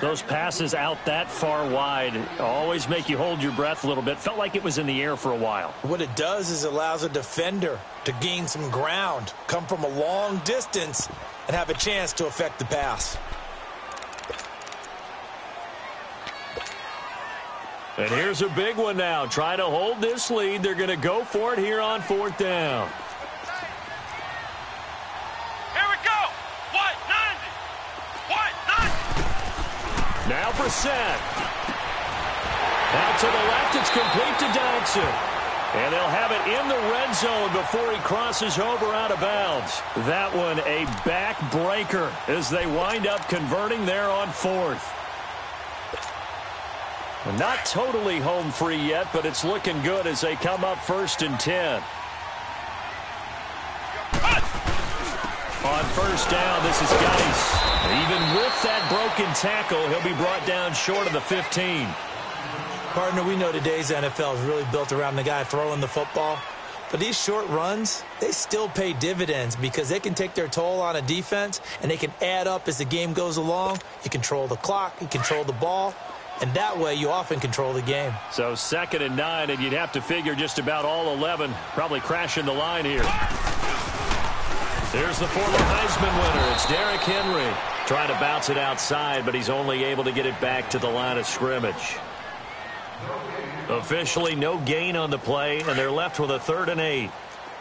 Those passes out that far wide always make you hold your breath a little bit. Felt like it was in the air for a while. What it does is it allows a defender to gain some ground, come from a long distance, and have a chance to affect the pass. And here's a big one now. Trying to hold this lead. They're going to go for it here on fourth down. Here we go. What? 90. What? 90. Now Brissett. Out to the left. It's complete to Dodson. And they'll have it in the red zone before he crosses over out of bounds. That one a backbreaker as they wind up converting there on fourth. Not totally home free yet, but it's looking good as they come up 1st and 10. On first down, this is Geis. Even with that broken tackle, he'll be brought down short of the 15. Partner, we know today's NFL is really built around the guy throwing the football. But these short runs, they still pay dividends because they can take their toll on a defense, and they can add up as the game goes along. You control the clock, you control the ball. And that way, you often control the game. So 2nd and 9, and you'd have to figure just about all 11 probably crashing the line here. There's the former Heisman winner. It's Derrick Henry. Trying to bounce it outside, but he's only able to get it back to the line of scrimmage. Officially, no gain on the play, and they're left with a 3rd and 8.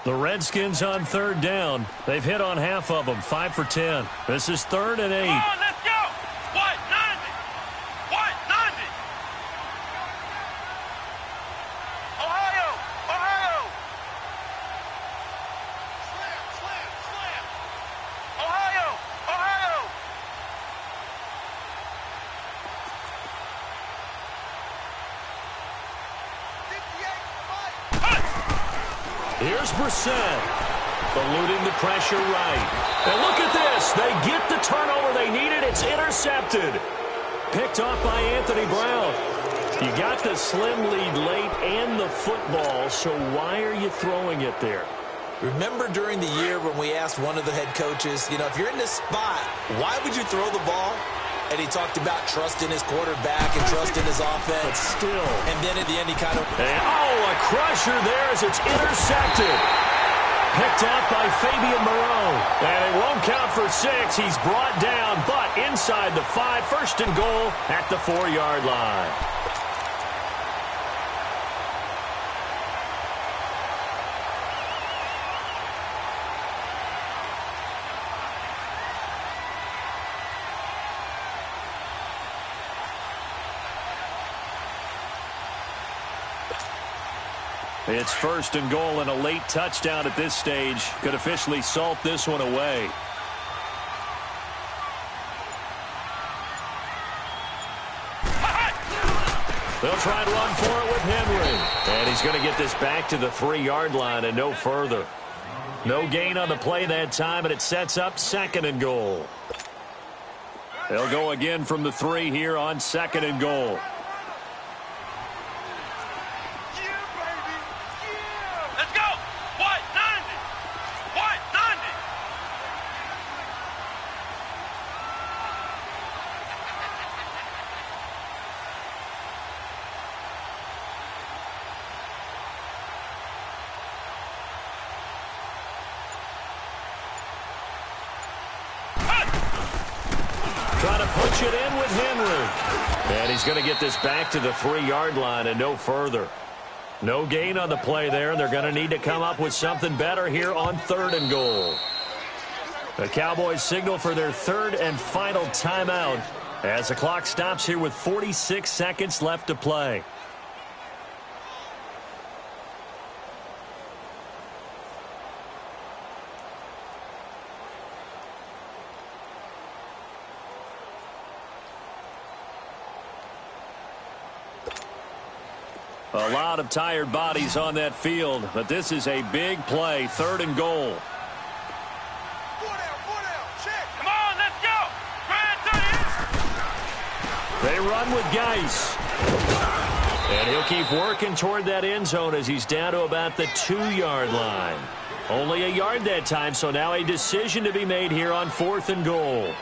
The Redskins on 3rd down. They've hit on half of them, 5 for 10. This is 3rd and 8. Come on, let's go. What? 90. What? 90. Ohio. Ohio. Slam. Ohio. Ohio. Here's Brissett, eluding the pressure right. And look at this. They get the turnover they needed. It's intercepted. Picked off by Anthony Brown. You got the slim lead late and the football, so why are you throwing it there? Remember during the year when we asked one of the head coaches, if you're in this spot, why would you throw the ball? And he talked about trusting his quarterback and trusting his offense. But still. And then at the end, he kind of... a crusher there as it's intercepted. Picked off by Fabian Moreau. And it won't count for 6. He's brought down, but inside the 5. 1st and goal at the 4-yard line. It's 1st and goal, and a late touchdown at this stage could officially salt this one away. They'll try and run for it with Henry. And he's going to get this back to the 3-yard line and no further. No gain on the play that time, and it sets up 2nd and goal. They'll go again from the 3 here on 2nd and goal. Trying to punch it in with Henry. And he's going to get this back to the 3-yard line and no further. No gain on the play there, and they're going to need to come up with something better here on 3rd and goal. The Cowboys signal for their 3rd and final timeout as the clock stops here with 46 seconds left to play. A lot of tired bodies on that field, but this is a big play, 3rd and goal. 4 down, check. Come on, let's go. They run with Geis. And he'll keep working toward that end zone as he's down to about the 2-yard line. Only a yard that time, so now a decision to be made here on 4th and goal.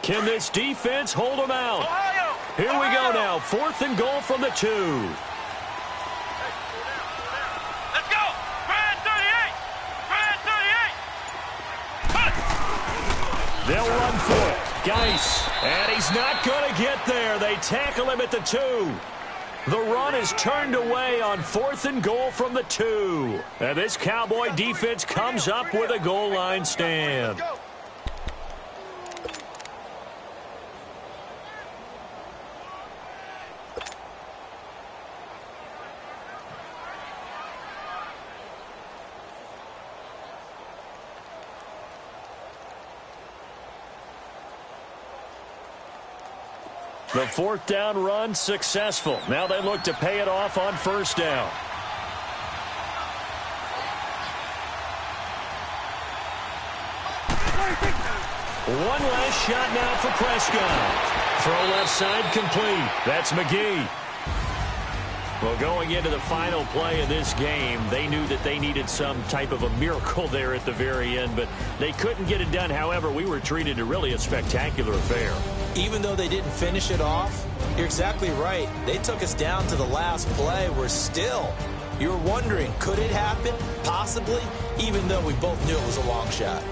Can this defense hold them out? Ohio! Here we go now. 4th and goal from the 2. Let's go. Brad 38. Brad 38. They'll run for it. Geis. And he's not going to get there. They tackle him at the 2. The run is turned away on 4th and goal from the 2. And this Cowboy defense comes up with a goal line stand. Let's go. The 4th down run successful. Now they look to pay it off on 1st down. One last shot now for Prescott. Throw left side complete. That's McGee. Well, going into the final play of this game, they knew that they needed some type of a miracle there at the very end, but they couldn't get it done. However, we were treated to really a spectacular affair. Even though they didn't finish it off, you're exactly right. They took us down to the last play. You're wondering, could it happen? Possibly, even though we both knew it was a long shot.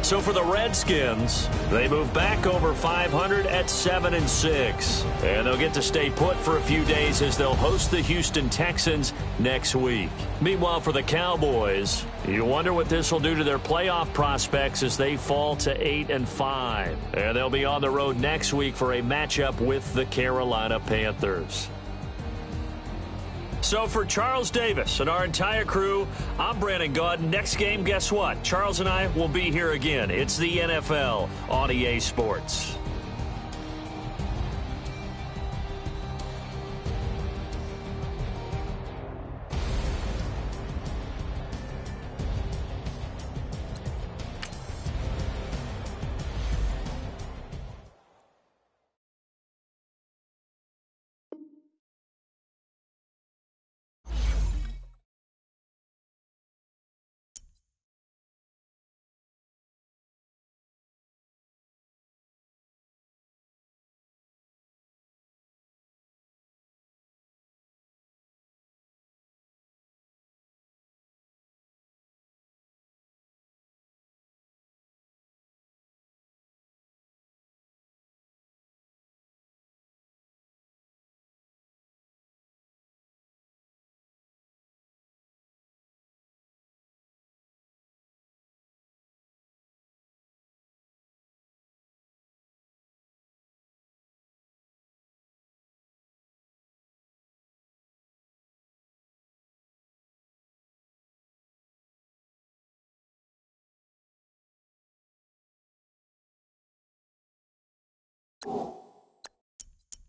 So for the Redskins, they move back over 500 at 7-6. And they'll get to stay put for a few days as they'll host the Houston Texans next week. Meanwhile, for the Cowboys, you wonder what this will do to their playoff prospects as they fall to 8-5. And they'll be on the road next week for a matchup with the Carolina Panthers. So for Charles Davis and our entire crew, I'm Brandon Gaudin. Next game, guess what? Charles and I will be here again. It's the NFL on EA Sports.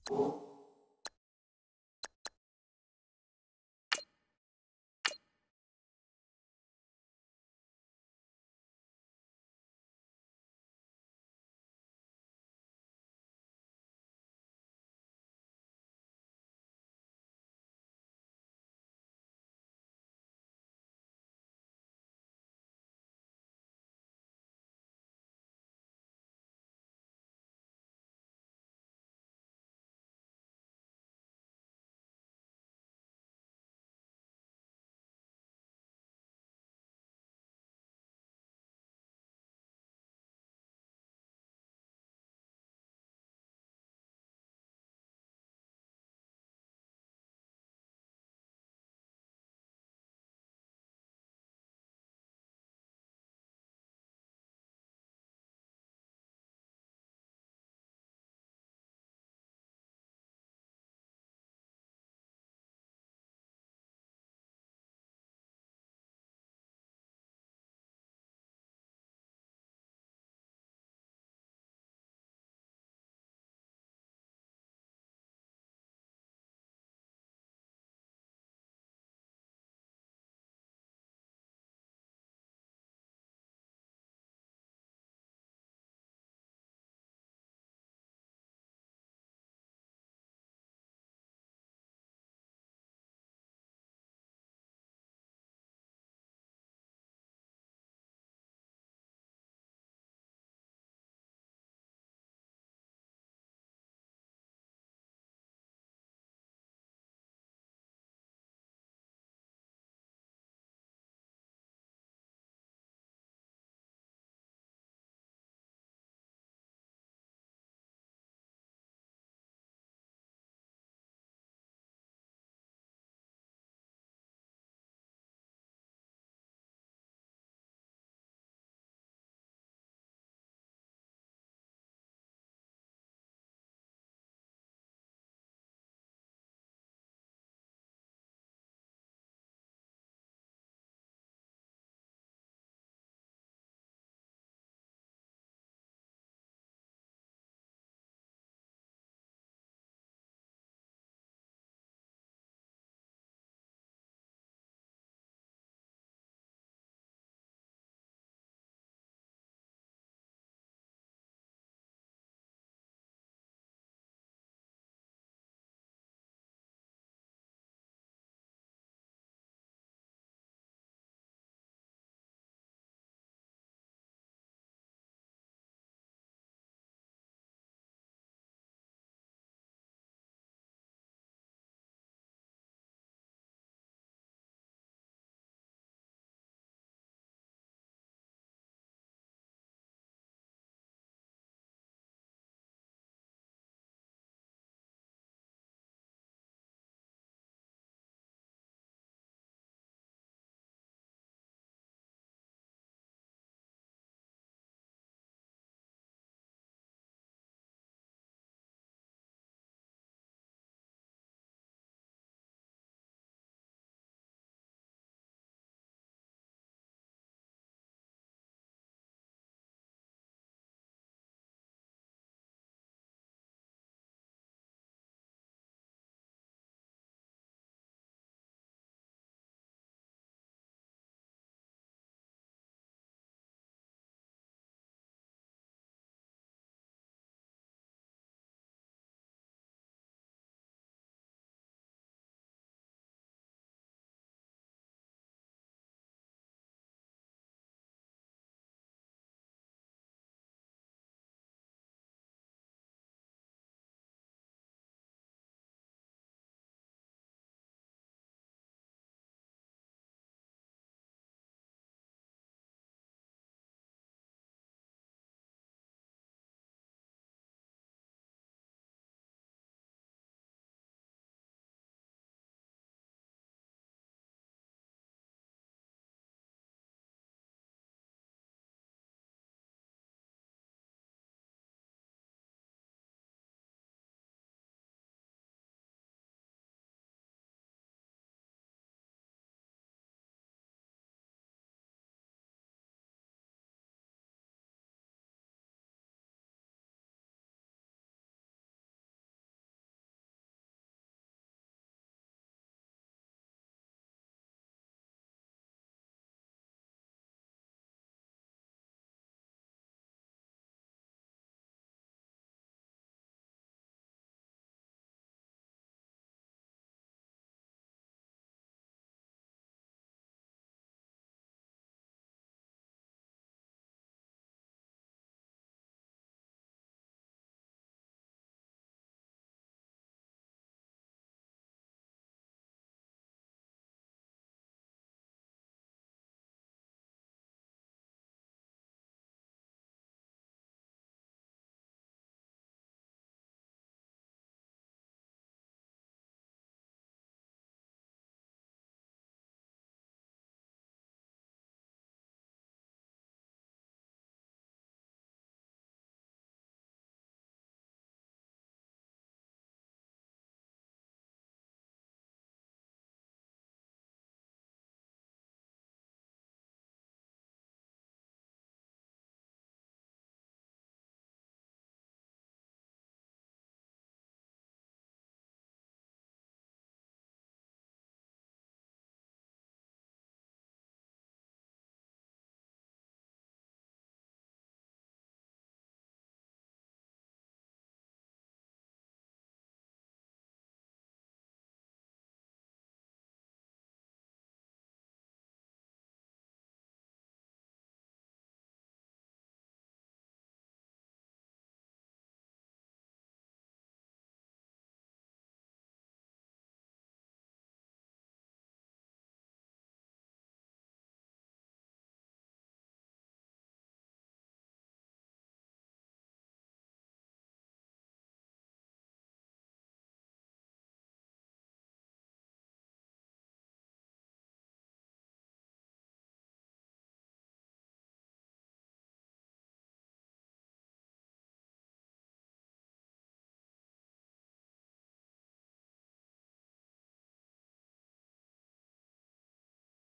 Oh.